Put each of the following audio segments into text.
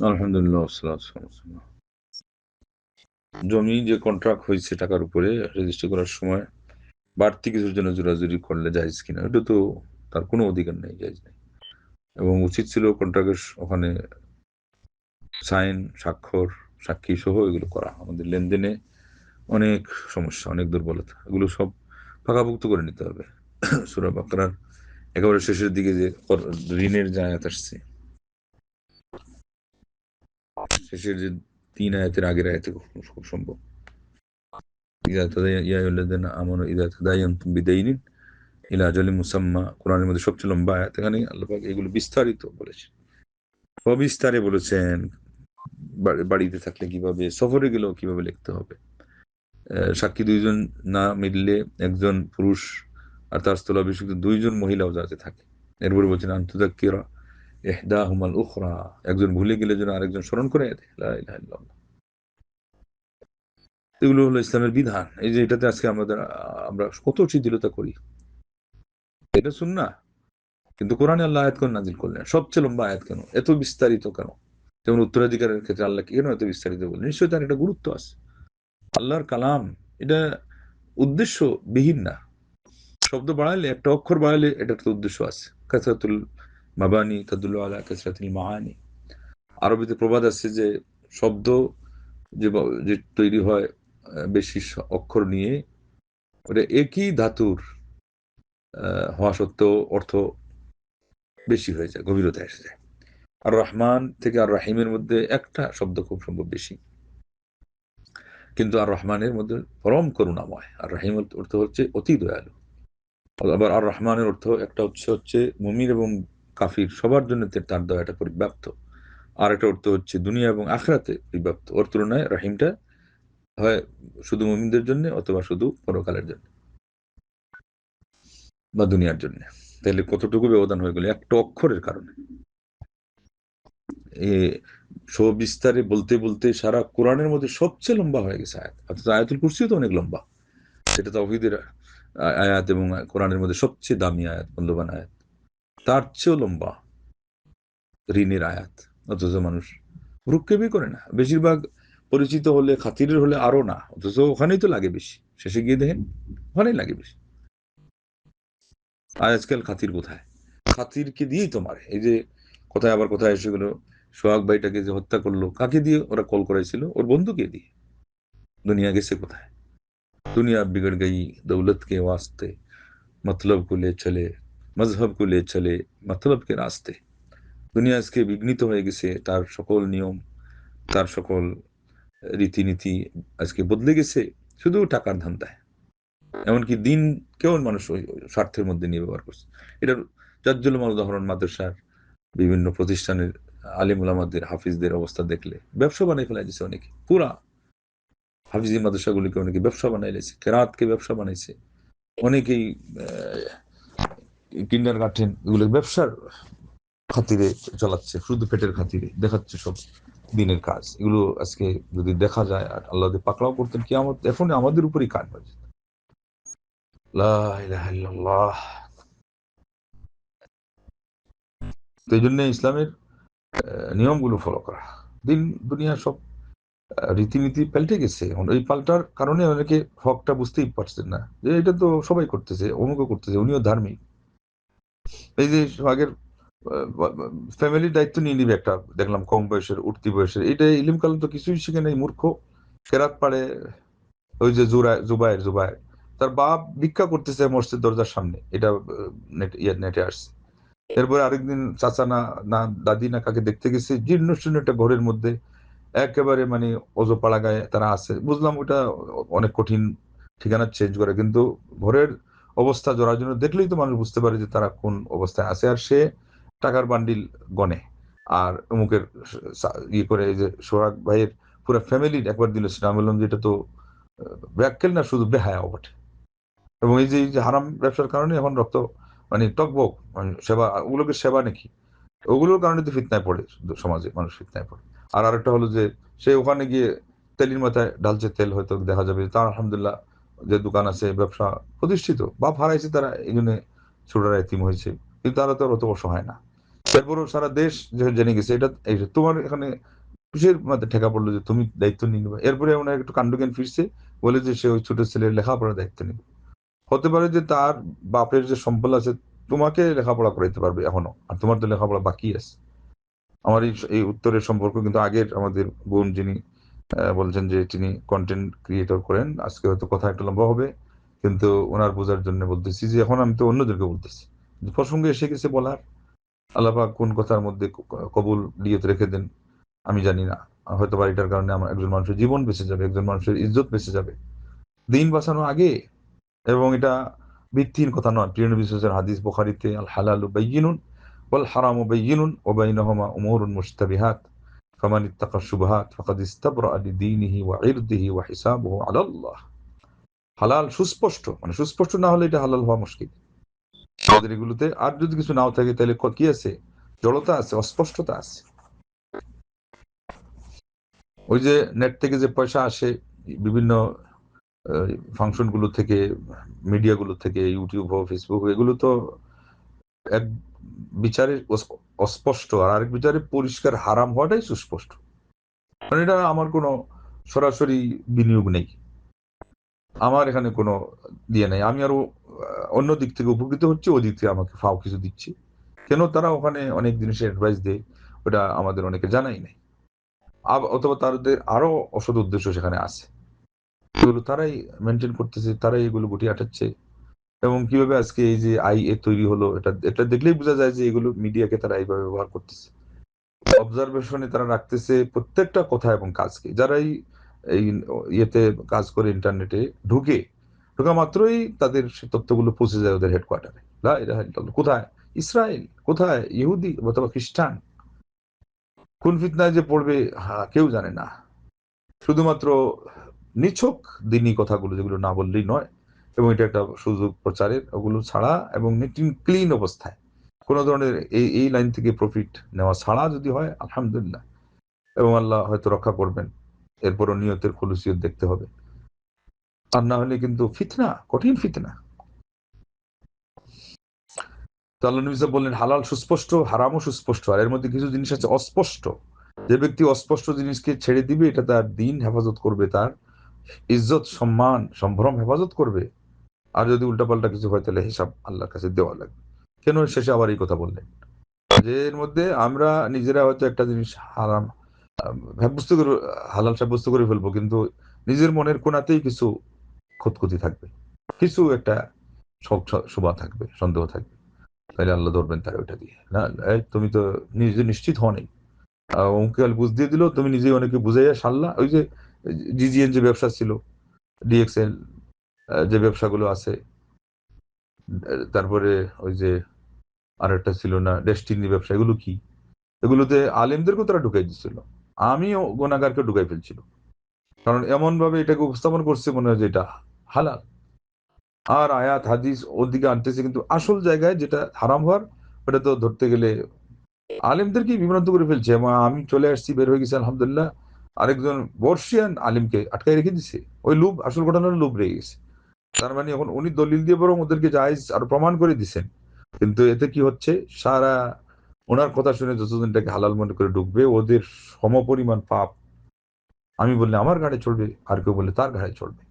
আলহামদুলিল্লাহ ওয়াসসালাতু ওয়াসসালাম। জমি যে কন্ট্রাক্ট হয়েছে টাকার উপরে রেজিস্ট্রি করার সময় বাড়তি কিছুর জন্য জোরাজুরি করলে জায়েজ কিনা, এটা তো তার কোনো অধিকার নেই, জায়েজ নেই। এবং উচিত ছিল কন্ট্রাক্টের ওখানে সাইন, স্বাক্ষর, সাক্ষী সহ এগুলো করা। আমাদের লেনদেনে অনেক সমস্যা, অনেক দুর্বলতা, এগুলো সব পাকাপোক্ত করে নিতে হবে। সূরা বাকারার একেবারে শেষের দিকে যে ঋণের যে আয়াত আসছে, শেষের যে 3 আয়াতের আগের আয়াতে খুব সম্ভব, কোরআনের মধ্যে সবচেয়ে লম্বা আয়াত। এখানে আল্লাহ পাক এগুলো বিস্তারিত বলেছেন, সবিস্তারে বলেছেন। বাড়িতে থাকলে কিভাবে, সফরে গেলেও কিভাবে লিখতে হবে, সাক্ষী দুইজন না মিললে একজন পুরুষ আর তার স্থলাভিষিক্ত 2জন মহিলাও যাতে থাকে। এরপরে বলছেন আনতুযাক্কিরা ইহদাহুমাল উখরা, একজন ভুলে গেলে যেন আরেকজন স্মরণ করে দেয়। লা ইলাহা ইল্লাল্লাহ। এগুলো হলো ইসলামের বিধান। এই যে এটাতে আজকে আমরা কত শিথিলতা করি, এটা সুন্নাহ। কিন্তু কোরআনে আল্লাহ আয়াত কেন নাজিল করলেন? সবচেয়ে লম্বা আয়াত কেন, এত বিস্তারিত কেন? যেমন উত্তরাধিকারের ক্ষেত্রে আল্লাহ কেন এত বিস্তারিত বললেন? নিশ্চয়ই তার একটা গুরুত্ব আছে। আল্লাহর কালাম, এটা উদ্দেশ্য বিহীন না। শব্দ বাড়াইলে, একটা অক্ষর বাড়াইলে এটা একটা উদ্দেশ্য আছে। কাসরাতুল মাবানি তাদুল্লু আলা কাসরাতিল মাআনি। আরবিতে প্রবাদ আছে যে শব্দ যে তৈরি হয় বেশি অক্ষর নিয়ে, ওটা একই ধাতুর হওয়া সত্ত্বেও অর্থ বেশি হয়ে যায়, গভীরতা এসে যায়। আর রহমান থেকে আর রাহিমের মধ্যে একটা শব্দ খুব সম্ভব বেশি, কিন্তু আর রহমানের মধ্যে পরম করুণাময়। আর রাহিম অর্থ হচ্ছে অতি দয়ালু। আবার আর রহমানের অর্থ একটা হচ্ছে মুমিন এবং কাফির সবার জন্য তার দয়াটা পরিব্যাপ্ত। আর একটা অর্থ হচ্ছে দুনিয়া এবং আখরাতে পরিব্যাপ্ত। ওর তুলনায় রাহিমটা হয় শুধু মুমিনদের জন্য অথবা শুধু পরকালের জন্য বা দুনিয়ার জন্য। তাহলে কতটুকু ব্যবধান হয়ে গেল একটা অক্ষরের কারণে। সবিস্তারে বলতে বলতে সারা কোরআনের মধ্যে সবচেয়ে লম্বা হয়ে গেছে আয়াত, অর্থাৎ আয়াতুল কুরসিও তো অনেক লম্বা। সেটা তাওহীদের আয়াত এবং কোরআনের মধ্যে সবচেয়ে দামি আয়াত, মূল্যবান আয়াত। তার চেয়েও লম্বা ঋণের আয়াত, অথচ মানুষ ভ্রুক্ষেপই করে না। বেশিরভাগ পরিচিত হলে, খাতিরের হলে আরো না, অথচ ওখানেই তো লাগে বেশি। শেষে গিয়ে দেখেন ওখানেই লাগে বেশি। আর আজকাল খাতির কোথায়? খাতিরকে দিয়েই তো মারে। এই যে কোথায় আবার কোথায় এসে গেল, সোহাগ ভাইটাকে যে হত্যা করলো, কাকে দিয়ে ওরা কল করাইছিল? ওর বন্ধুকে দিয়ে। দুনিয়া গেছে কোথায়? दुनिया बिगड़ गई दौलत के वास्ते, मतलब को ले चले मजहब को ले चले मतलब के रास्ते। দুনিয়া আজকে বিঘ্নিত হয়ে গেছে, তার সকল নিয়ম, তার সকল রীতিনীতি আজকে বদলে গেছে শুধু টাকার ধান্দায়। এমনকি দিনকেও মানুষ ওই স্বার্থের মধ্যে নিয়ে ব্যবহার করছে। এটার জাজ্জলমান উদাহরণ মাদ্রাসার বিভিন্ন প্রতিষ্ঠানের আলিম ওলামাদের, হাফিজদের অবস্থা দেখলে ব্যবসা বানাই ফেলা দিছে অনেকে। পুরা হাফিজি মাদ্রাসাগুলিকে অনেকে ব্যবসা বানাই লেছে, কেরাতকে ব্যবসা বানাইছে অনেকেই। কিন্ডার গার্ডেন এগুলো ব্যবসার খাতিরে চালাচ্ছে, শুধু পেটের খাতিরে দেখাচ্ছে সব দিনের কাজ। এগুলো আজকে যদি দেখা যায় আর আল্লাহ যদি পাকড়াও করতেন, কি এখন আমাদের উপরই কাজ হয়ে যেত। লা ইলাহা ইল্লাল্লাহ। তো এই জন্য ইসলামের নিয়মগুলো ফলো করা। দিন দুনিয়া সব রীতিনীতি পাল্টে গেছে। এখন এই পাল্টার কারণে অনেকে হকটা বুঝতেই পারছেন না, যে এটা তো সবাই করতেছে, অমুকও করতেছে, উনিও ধার্মিক। এই যে আগের ফ্যামিলির দায়িত্ব নিয়ে নিবে একটা, দেখলাম কম বয়সের, উঠতি বয়সের, এটা ইলিম কালাম তো কিছুই শিখে নেই, মূর্খ। কেরাত পাড়ে। ওই যে জুবায়ের তার বাপ ভিক্ষা করতেছে মসজিদ দরজার সামনে, এটা নেটে আসছে। এরপরে আরেকদিন চাচা না না দাদি না কাকে দেখতে গেছে জীর্ণ শীর্ণ একটা ঘরের মধ্যে, একেবারে মানে অজপাড়া গায়ে তারা আছে। বুঝলাম ওটা অনেক কঠিন ঠিকানা চেঞ্জ করে, কিন্তু ঘরের অবস্থা জরাজীর্ণ দেখলেই তো মানুষ বুঝতে পারে যে তারা কোন অবস্থায় আছে। আর সে টাকার বান্ডিল গনে, আর অমুকের ইয়ে করে। এই যে সোহাগ ভাইয়ের পুরো ফ্যামিলির একবার দিল, সেটা আমি বললাম যে এটা তো ব্যাককেল না, শুধু বেহায়া বটে। এবং এই যে হারাম ব্যবসার কারণে এখন রক্ত মানে টকবক, মানে সেবা, ওগুলোকে সেবা নাকি, ওগুলোর কারণে তো ফিতনায় পড়ে, সমাজে মানুষ ফিতনায় পড়ে। আর আরেকটা হলো যে সে ওখানে গিয়ে তেলির মাথায় ঢালছে তেল, হয়তো দেখা যাবে তার আলহামদুলিল্লাহ যে দোকান আছে, ব্যবসা প্রতিষ্ঠিত, বাপ হারাইছে তারা, এই জন্য ছোটরা এতিম হয়েছে, কিন্তু তারা তো অত অসহায় না। এরপরও সারা দেশ জেনে গেছে এটা তোমার এখানে কিসের মধ্যে ঠেকা পড়লো যে তুমি দায়িত্ব নিয়ে নেবে। এরপরে ওনার একটু কাণ্ডজ্ঞান ফিরছে, বলে যে সে ওই ছোট ছেলের লেখাপড়ার দায়িত্ব নেবে। হতে পারে যে তার বাপের যে সম্পদ আছে তোমাকে লেখাপড়া করাইতে পারবে এখনো, আর তোমার তো লেখাপড়া বাকি আছে। আমার এই উত্তরের সম্পর্ক কিন্তু আগের আমাদের বোন যিনি বলছেন যে তিনি কন্টেন্ট ক্রিয়েটর করেন, আজকে হয়তো কথা একটু লম্বা হবে, কিন্তু ওনার বোঝার জন্য বলতেছি যে এখন আমি তো অন্যদেরকে বলতেছি, প্রসঙ্গে এসে গেছে বলার। আল্লাহ পাক কোন কথার মধ্যে কবুল নিয়ত রেখে দেন আমি জানি না। হয়তো বা এটার কারণে আমার একজন মানুষের জীবন বেঁচে যাবে, একজন মানুষের ইজ্জত বেঁচে যাবে দিন বাঁচানো আগে। এবং এটা ভিত্তিহীন কথা নয়। প্রিয় নবী সাল্লাল্লাহু আলাইহি ওয়াসাল্লাম হাদিস বুখারীতে, আল হালালু বায়্যিনুন ওয়াল হারামু বায়্যিনুন ওয়া বাইনাহুমা উমুরুন মুশতাবিহাত ফামান ইত্তাকা শুবহাত ফাকাদ ইস্তাবরাআ লিদীনিহি ওয়া ইরদিহি ওয়া হিসাবুহু আলাল্লাহ। হালাল সুস্পষ্ট, মানে সুস্পষ্ট না হলে এটা হালাল হওয়া মুশকিল আমাদের এগুলোতে। আর যদি কিছু নাও থাকে তাহলে কি আছে? জড়তা আছে, অস্পষ্টতা আছে। ওই যে নেট থেকে যে পয়সা আসে বিভিন্ন ফাংশন গুলো থেকে, মিডিয়া গুলো থেকে, ইউটিউব হোক, ফেসবুক হোক, এগুলো তো এক বিচারে অস্পষ্ট, আর আরেক বিচারে পরিষ্কার হারাম হওয়াটাই সুস্পষ্ট। মানে এটা আমার কোনো সরাসরি বিনিয়োগ নেই, আমার এখানে কোনো দিয়ে নেই, আমি আরো অন্য দিক থেকে উপকৃত হচ্ছি, ওই দিক থেকে আমাকে ফাও কিছু দিচ্ছি। কেন তারা ওখানে অনেক জিনিসের অ্যাডভাইস দেয়, ওটা আমাদের অনেকে জানাই নাই, অথবা তাদের আরো অসৎ উদ্দেশ্য সেখানে আছে, এগুলো তারাই মেনটেন করতেছে, তারাই এগুলো গুটিয়ে আটাচ্ছে। এবং কিভাবে আজকে এই যে আইএ তৈরি হলো, এটা এটা দেখলেই বোঝা যায় যে এগুলো মিডিয়াকে তারা এইভাবে ব্যবহার করতেছে। অবজারভেশনে তারা রাখতেছে প্রত্যেকটা কথা এবং কাজকে। যারাই এই ইয়েতে কাজ করে, ইন্টারনেটে ঢুকে, ঢোকা মাত্রই তাদের সে তথ্যগুলো পৌঁছে যায় ওদের হেডকোয়ার্টারে। লা ইলাহা ইল্লাল্লাহ। কোথায়? ইসরায়েল, কোথায় ইহুদি অথবা খ্রিস্টান, কোন ফিতনায় যে পড়বে কেউ জানে না। শুধুমাত্র নিছক দিনী কথাগুলো যেগুলো না বললেই নয়, এবং এটা একটা সুযোগ প্রচারের, ওগুলো ছাড়া এবং ক্লিন অবস্থায় কোন ধরনের এই লাইন থেকে প্রফিট নেওয়া ছাড়া যদি হয় আলহামদুলিল্লাহ, এবং আল্লাহ হয়তো রক্ষা করবেন। এরপরও নিয়তের খুলুসিয়ত দেখতে হবে, আর না হলে কিন্তু ফিতনা, কঠিন ফিতনা। তো আল্লাহ নবী বললেন হালাল সুস্পষ্ট, হারামও সুস্পষ্ট, আর এর মধ্যে কিছু জিনিস আছে অস্পষ্ট। যে ব্যক্তি অস্পষ্ট জিনিসকে ছেড়ে দিবে, এটা তার দিন হেফাজত করবে, তার ইজ্জত সম্মান সম্ভ্রম হেফাজত করবে। আর যদি উল্টাপাল্টা কিছু হয় তাহলে হিসাব আল্লাহর কাছে দেওয়া লাগবে। কেন শেষে আবার এই কথা বললেন যে এর মধ্যে আমরা নিজেরা হয়তো একটা জিনিস হারাম সাব্যস্ত করে, হালাল সাব্যস্ত করে ফেলবো, কিন্তু নিজের মনের কোনাতেই কিছু খুঁতখুঁতি থাকবে, কিছু একটা শখ শোভা থাকবে, সন্দেহ থাকবে। তাহলে আল্লাহ ধরবেন তার ওইটা দিয়ে, না তুমি তো নিজে নিশ্চিত হও নাই, অঙ্কে বুঝ দিয়ে দিল, তুমি নিজেই অনেকে বুঝাইয়া সারলা। ওই যে জিজিএন যে ব্যবসা ছিল, ডিএক্সএল যে ব্যবসাগুলো আছে, তারপরে ওই যে আরেকটা ছিল না ডেস্টিনি ব্যবসা, এগুলো কি? এগুলোতে আলেমদেরকেও তারা ঢুকাই দিচ্ছিল, আমিও গোনাগারকে ঢুকাই ফেলছিল। কারণ এমন ভাবে এটাকে উপস্থাপন করছে মনে হয় যে এটা হালাল, আর আয়াত হাদিস ওদিকে আনতেছে, কিন্তু আসল জায়গায় যেটা হারাম হওয়ার, ওটা তো ধরতে গেলে আলেমদেরকে বিভ্রান্ত করে ফেলছে। আমি চলে আসছি, বের হয়ে গেছি আলহামদুলিল্লাহ, আরেকজন বর্ষিয়ান আলিমকে আটকাই রেখে দিছে। ওই লোভ, আসল ঘটনা লোভ রয়ে গেছে। তার মানে এখন উনি দলিল দিয়ে বরং ওদেরকে জায়েজ আর প্রমাণ করে দিচ্ছেন, কিন্তু এতে কি হচ্ছে, সারা ওনার কথা শুনে যতজনটাকে হালাল মনে করে ঢুকবে, ওদের সমপরিমাণ পাপ আমি বললে আমার ঘাড়ে চলবে, আর কেউ বললে তার ঘাড়ে চলবে।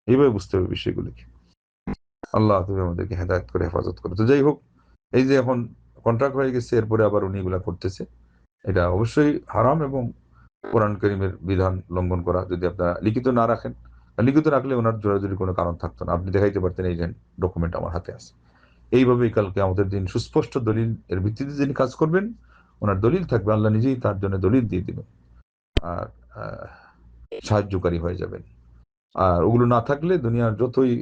এইভাবে বুঝতে হবে বিষয়গুলিকে। আল্লাহ তুমি আমাদেরকে হেদায়ত করে হেফাজত করে। তো যাই হোক, এই যে এখন কন্ট্রাক্ট হয়ে গেছে, এরপরে আবার উনি এগুলা করতেছে, এটা অবশ্যই হারাম, এবং কোরআন করিমের বিধান লঙ্ঘন করা। যদি আপনারা লিখিত না রাখেন, লিখিত রাখলে ওনার জোরাজুরি কোনো কারণ থাকতো না, আপনি দেখাইতে পারতেন এই যে ডকুমেন্ট আমার হাতে আছে। এইভাবেই কালকে আমাদের দিন সুস্পষ্ট দলিল এর ভিত্তিতে যিনি কাজ করবেন, ওনার দলিল থাকবে, আল্লাহ নিজেই তার জন্য দলিল দিয়ে দিবেন, আর সাহায্যকারী হয়ে যাবেন। আর ওগুলো না থাকলে দুনিয়ার যতই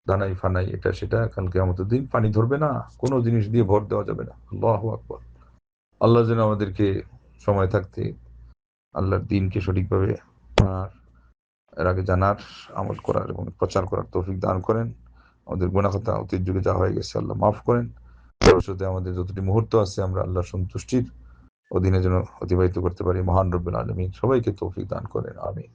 দানাই ফানাই এটা সেটা, কালকে আমাদের দিন পানি ধরবে না, কোনো জিনিস দিয়ে ভর দেওয়া যাবে না। আল্লাহু আকবার। আল্লাহ যেন আমাদেরকে সময় থাকতে আল্লাহর দিনকে সঠিকভাবে আর এর আগে জানার, আমল করার এবং প্রচার করার তৌফিক দান করেন। আমাদের গুনাহ খাতা অতীত যুগে যা হয়ে গেছে আল্লাহ মাফ করেন। ভবিষ্যতে আমাদের যতটি মুহূর্ত আছে আমরা আল্লাহর সন্তুষ্টির অধীনে যেন অতিবাহিত করতে পারি। মহান রব্বুল আলামিন সবাইকে তৌফিক দান করেন, আমিন।